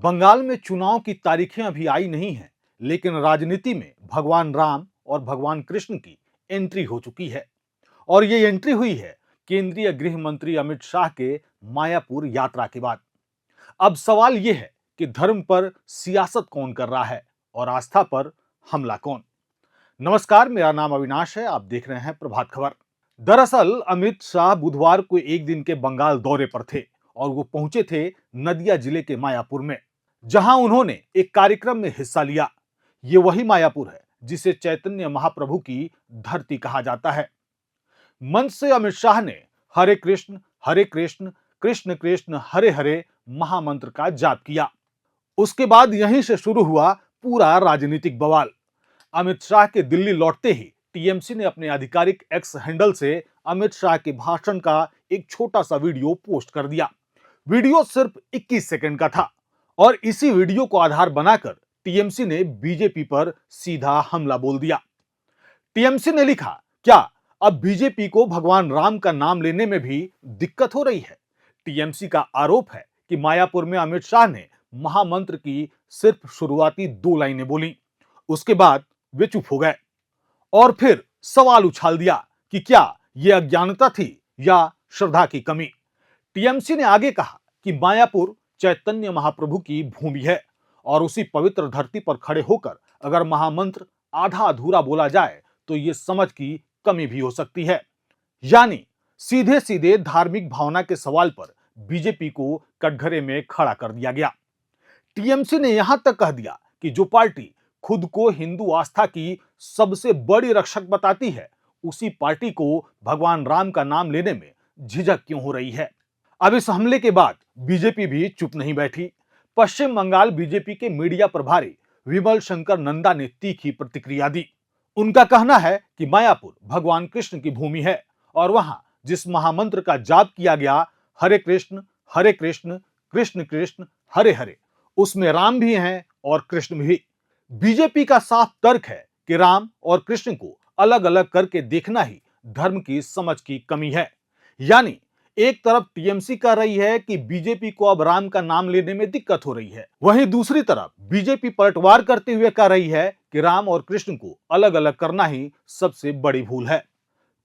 बंगाल में चुनाव की तारीखें अभी आई नहीं हैं, लेकिन राजनीति में भगवान राम और भगवान कृष्ण की एंट्री हो चुकी है। और ये एंट्री हुई है केंद्रीय गृह मंत्री अमित शाह के मायापुर यात्रा के बाद। अब सवाल यह है कि धर्म पर सियासत कौन कर रहा है और आस्था पर हमला कौन। नमस्कार, मेरा नाम अविनाश है। आप देख रहे हैं प्रभात खबर। दरअसल अमित शाह बुधवार को एक दिन के बंगाल दौरे पर थे और वो पहुंचे थे नदिया जिले के मायापुर में, जहां उन्होंने एक कार्यक्रम में हिस्सा लिया। ये वही मायापुर है जिसे चैतन्य महाप्रभु की धरती कहा जाता है। मंच से अमित शाह ने हरे कृष्ण कृष्ण कृष्ण हरे हरे महामंत्र का जाप किया। उसके बाद यहीं से शुरू हुआ पूरा राजनीतिक बवाल। अमित शाह के दिल्ली लौटते ही टीएमसी ने अपने आधिकारिक एक्स हैंडल से अमित शाह के भाषण का एक छोटा सा वीडियो पोस्ट कर दिया। वीडियो सिर्फ 21 सेकंड का था और इसी वीडियो को आधार बनाकर टीएमसी ने बीजेपी पर सीधा हमला बोल दिया। टीएमसी ने लिखा, क्या अब बीजेपी को भगवान राम का नाम लेने में भी दिक्कत हो रही है? टीएमसी का आरोप है कि मायापुर में अमित शाह ने महामंत्र की सिर्फ शुरुआती 2 लाइनें बोली। उसके बाद वे चुप हो गए और फिर सवाल उछाल दिया कि क्या यह अज्ञानता थी या श्रद्धा की कमी। टीएमसी ने आगे कहा कि मायापुर चैतन्य महाप्रभु की भूमि है और उसी पवित्र धरती पर खड़े होकर अगर महामंत्र आधा अधूरा बोला जाए तो यह समझ की कमी भी हो सकती है। यानी सीधे सीधे धार्मिक भावना के सवाल पर बीजेपी को कटघरे में खड़ा कर दिया गया। टीएमसी ने यहां तक कह दिया कि जो पार्टी खुद को हिंदू आस्था की सबसे बड़ी रक्षक बताती है, उसी पार्टी को भगवान राम का नाम लेने में झिझक क्यों हो रही है। अब इस हमले के बाद बीजेपी भी चुप नहीं बैठी। पश्चिम बंगाल बीजेपी के मीडिया प्रभारी विमल शंकर नंदा ने तीखी प्रतिक्रिया दी। उनका कहना है कि मायापुर भगवान कृष्ण की भूमि है और वहां जिस महामंत्र का जाप किया गया, हरे कृष्ण कृष्ण कृष्ण हरे हरे, उसमें राम भी हैं और कृष्ण भी। बीजेपी का साफ तर्क है कि राम और कृष्ण को अलग अलग करके देखना ही धर्म की समझ की कमी है। यानी एक तरफ टीएमसी कह रही है कि बीजेपी को अब राम का नाम लेने में दिक्कत हो रही है, वहीं दूसरी तरफ बीजेपी पलटवार करते हुए कह रही है कि राम और कृष्ण को अलग अलग करना ही सबसे बड़ी भूल है।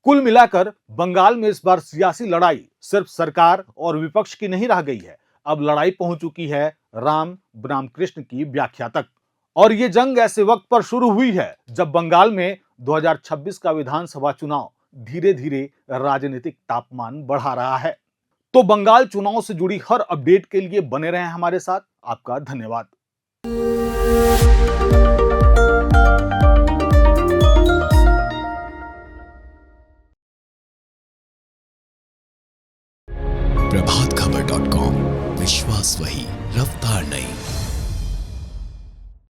कुल मिलाकर बंगाल में इस बार सियासी लड़ाई सिर्फ सरकार और विपक्ष की नहीं रह गई है। अब लड़ाई पहुंच चुकी है राम बनाम कृष्ण की व्याख्या तक। और ये जंग ऐसे वक्त पर शुरू हुई है जब बंगाल में 2026 का विधानसभा चुनाव धीरे धीरे राजनीतिक तापमान बढ़ा रहा है। तो बंगाल चुनाव से जुड़ी हर अपडेट के लिए बने रहें हमारे साथ। आपका धन्यवाद। प्रभातखबर.com, विश्वास वही, रफ्तार नहीं।